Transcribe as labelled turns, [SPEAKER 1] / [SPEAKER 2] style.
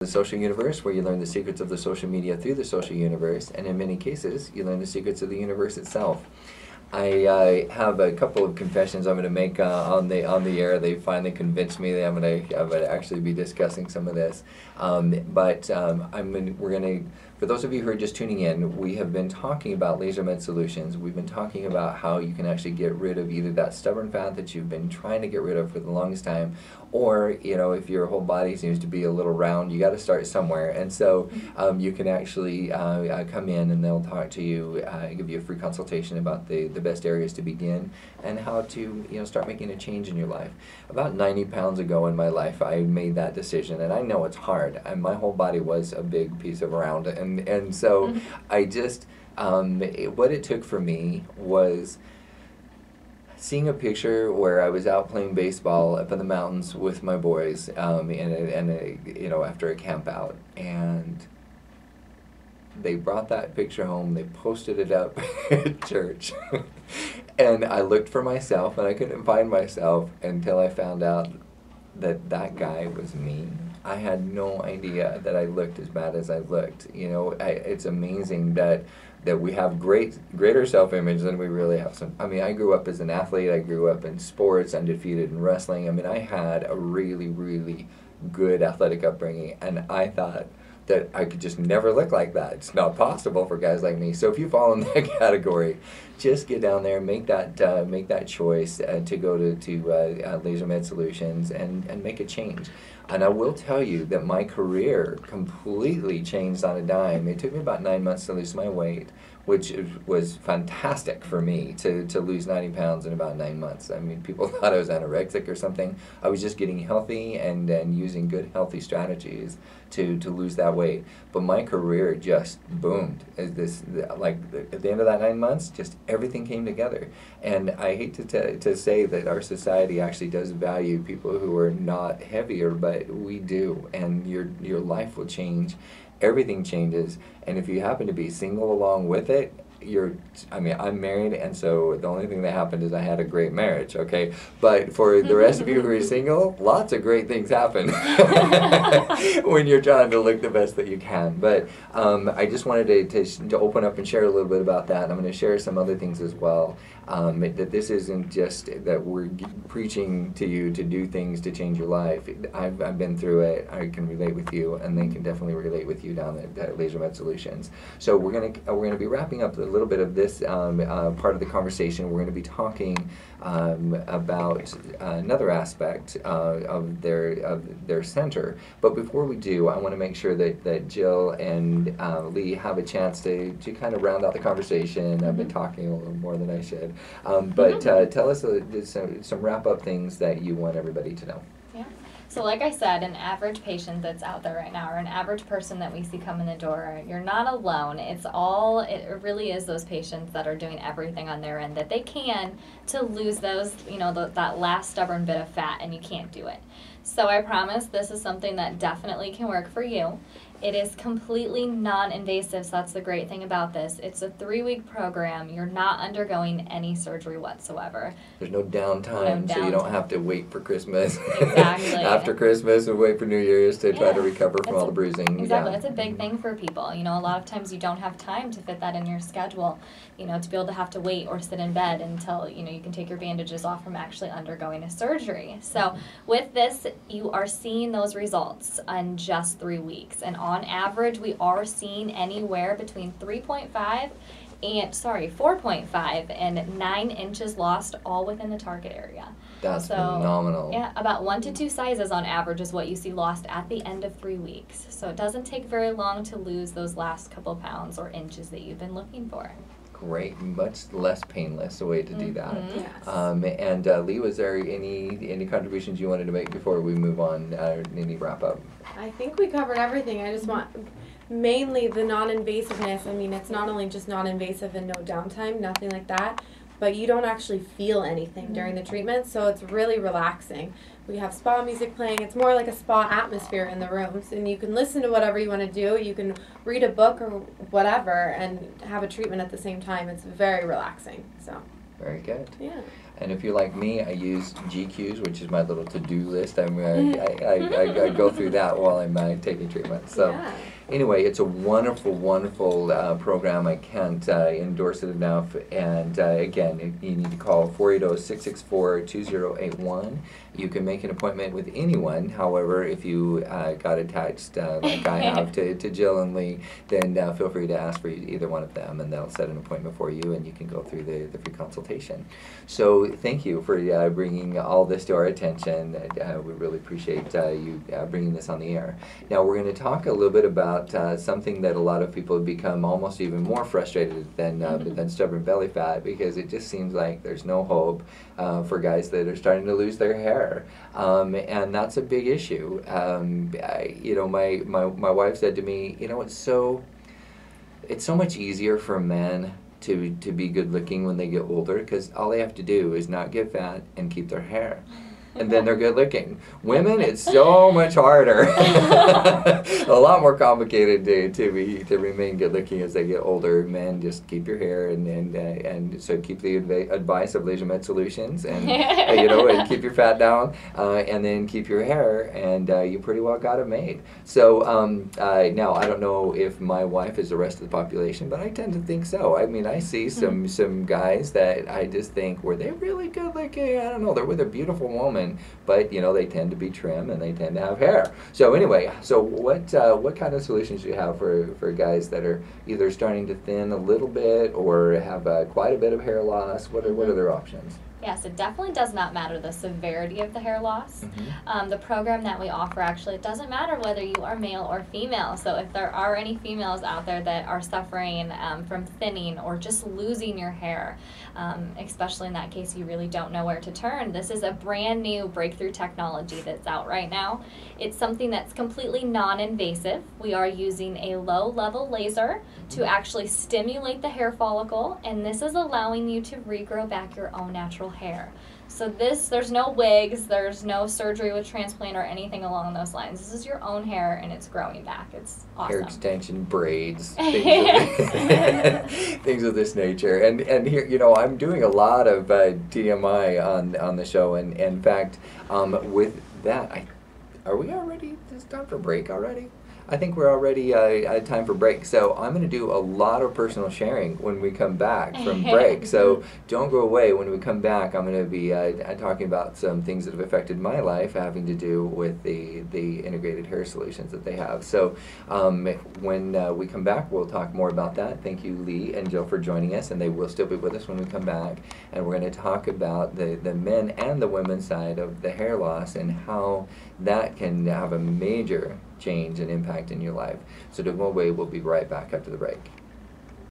[SPEAKER 1] The social universe, where you learn the secrets of the social media through the social universe, and in many cases, you learn the secrets of the universe itself. I have a couple of confessions I'm going to make on the air. They finally convinced me that I'm going to actually be discussing some of this. We're going to. For those of you who are just tuning in, we have been talking about LaserMed Solutions. We've been talking about how you can actually get rid of either that stubborn fat that you've been trying to get rid of for the longest time, or if your whole body seems to be a little round, you got to start somewhere. And so you can actually come in and they'll talk to you, give you a free consultation about the best areas to begin and how to start making a change in your life. About 90 pounds ago in my life, I made that decision, and I know it's hard. My whole body was a big piece of round, and so I just what it took for me was seeing a picture where I was out playing baseball up in the mountains with my boys, after a camp out, and they brought that picture home. They posted it up at church, and I looked for myself, and I couldn't find myself until I found out that that guy was me. I had no idea that I looked as bad as I looked. It's amazing that we have greater self-image than we really have. I grew up as an athlete. I grew up in sports, undefeated in wrestling. I had a really, really good athletic upbringing, and I thought that I could just never look like that. It's not possible for guys like me. So if you fall in that category, just get down there, make that choice to go to LaserMed Solutions and make a change. And I will tell you that my career completely changed on a dime. It took me about 9 months to lose my weight, which was fantastic for me to lose 90 pounds in about 9 months. People thought I was anorexic or something. I was just getting healthy and using good, healthy strategies to lose that weight. But my career just boomed. At the end of that 9 months, just everything came together. And I hate to say that our society actually does value people who are not heavier, but we do. And your life will change. Everything changes, and if you happen to be single along with it, I'm married, and so the only thing that happened is I had a great marriage, okay? But for the rest of you who are single, lots of great things happen when you're trying to look the best that you can. But I just wanted to open up and share a little bit about that. I'm going to share some other things as well. That this isn't just that we're preaching to you to do things to change your life. I've been through it. I can relate with you, and they can definitely relate with you down at LaserMed Solutions. So we're gonna be wrapping up a little bit of this part of the conversation. We're going to be talking about another aspect of their center. But before we do, I want to make sure that Jill and Lee have a chance to kind of round out the conversation. I've been talking a little more than I should. But tell us some wrap-up things that you want everybody to know.
[SPEAKER 2] Yeah. So like I said, an average patient that's out there right now, or an average person that we see come in the door, you're not alone. It really is those patients that are doing everything on their end that they can to lose those, that last stubborn bit of fat, and you can't do it. So I promise this is something that definitely can work for you. It is completely non-invasive, so that's the great thing about this. It's a 3-week program. You're not undergoing any surgery whatsoever.
[SPEAKER 1] There's no downtime, so you don't have to wait for Christmas.
[SPEAKER 2] Exactly.
[SPEAKER 1] After Christmas and wait for New Year's to try to recover from all the bruising.
[SPEAKER 2] Exactly. It's a big thing for people. A lot of times you don't have time to fit that in your schedule, to be able to have to wait or sit in bed until, you can take your bandages off from actually undergoing a surgery. So with this, you are seeing those results in just 3 weeks. And on average, we are seeing anywhere between 4.5 and 9 inches lost, all within the target area.
[SPEAKER 1] That's phenomenal.
[SPEAKER 2] Yeah, about 1 to 2 sizes on average is what you see lost at the end of 3 weeks. So it doesn't take very long to lose those last couple pounds or inches that you've been looking for.
[SPEAKER 1] Great, much less painless a way to do that.
[SPEAKER 2] Yes.
[SPEAKER 1] And Lee, was there any contributions you wanted to make before we move on? Any wrap up?
[SPEAKER 3] I think we covered everything. I just want mainly the non-invasiveness. It's not only just non-invasive and no downtime, nothing like that, but you don't actually feel anything during the treatment, so it's really relaxing. We have spa music playing. It's more like a spa atmosphere in the rooms, and you can listen to whatever you want to do. You can read a book or whatever and have a treatment at the same time. It's very relaxing. So
[SPEAKER 1] Very good.
[SPEAKER 3] yeah.
[SPEAKER 1] And if you're like me, I use GQs, which is my little to-do list. I go through that while I'm taking treatment. So
[SPEAKER 3] Yeah.
[SPEAKER 1] anyway, it's a wonderful, wonderful program. I can't endorse it enough. And again, you need to call 480-664-2081. You can make an appointment with anyone. However, if you got attached like I have to Jill and Lee, then feel free to ask for either one of them, and they'll set an appointment for you, and you can go through the free consultation. So thank you for bringing all this to our attention. We really appreciate you bringing this on the air. Now we're going to talk a little bit about something that a lot of people have become almost even more frustrated than stubborn belly fat, because it just seems like there's no hope for guys that are starting to lose their hair, and that's a big issue. My wife said to me, it's so much easier for men to be good looking when they get older, because all they have to do is not get fat and keep their hair, and then they're good looking. Women, it's so much harder. A lot more complicated to remain good looking as they get older. Men, just keep your hair, and so keep the advice of Laser Med Solutions, and and keep your fat down, and then keep your hair, and you pretty well got it made. So now I don't know if my wife is the rest of the population, but I tend to think so. I mean, I see some guys that I just think, were they really good looking? I don't know. They're with a beautiful woman, but they tend to be trim and they tend to have hair. So anyway, so what kind of solutions do you have for guys that are either starting to thin a little bit or have quite a bit of hair loss? What are their options?
[SPEAKER 2] Yes, it definitely does not matter the severity of the hair loss. The program that we offer, actually, it doesn't matter whether you are male or female. So if there are any females out there that are suffering from thinning or just losing your hair, especially in that case you really don't know where to turn, this is a brand new breakthrough technology that's out right now. It's something that's completely non-invasive. We are using a low-level laser to actually stimulate the hair follicle, and this is allowing you to regrow back your own natural hair. So there's no wigs, there's no surgery with transplant or anything along those lines. This is your own hair, and it's growing back. It's awesome.
[SPEAKER 1] Hair extension, braids, things of this nature. And here, I'm doing a lot of TMI on the show, and in fact, with that, are we already? It's time for break already? I think we're already at time for break, so I'm going to do a lot of personal sharing when we come back from break. So don't go away. When we come back, I'm going to be talking about some things that have affected my life having to do with the integrated hair solutions that they have. So when we come back, we'll talk more about that. Thank you, Lee and Jill, for joining us, and they will still be with us when we come back. And we're going to talk about the men and the women's side of the hair loss and how that can have a major change and impact in your life. So don't go away. We'll be right back after the break.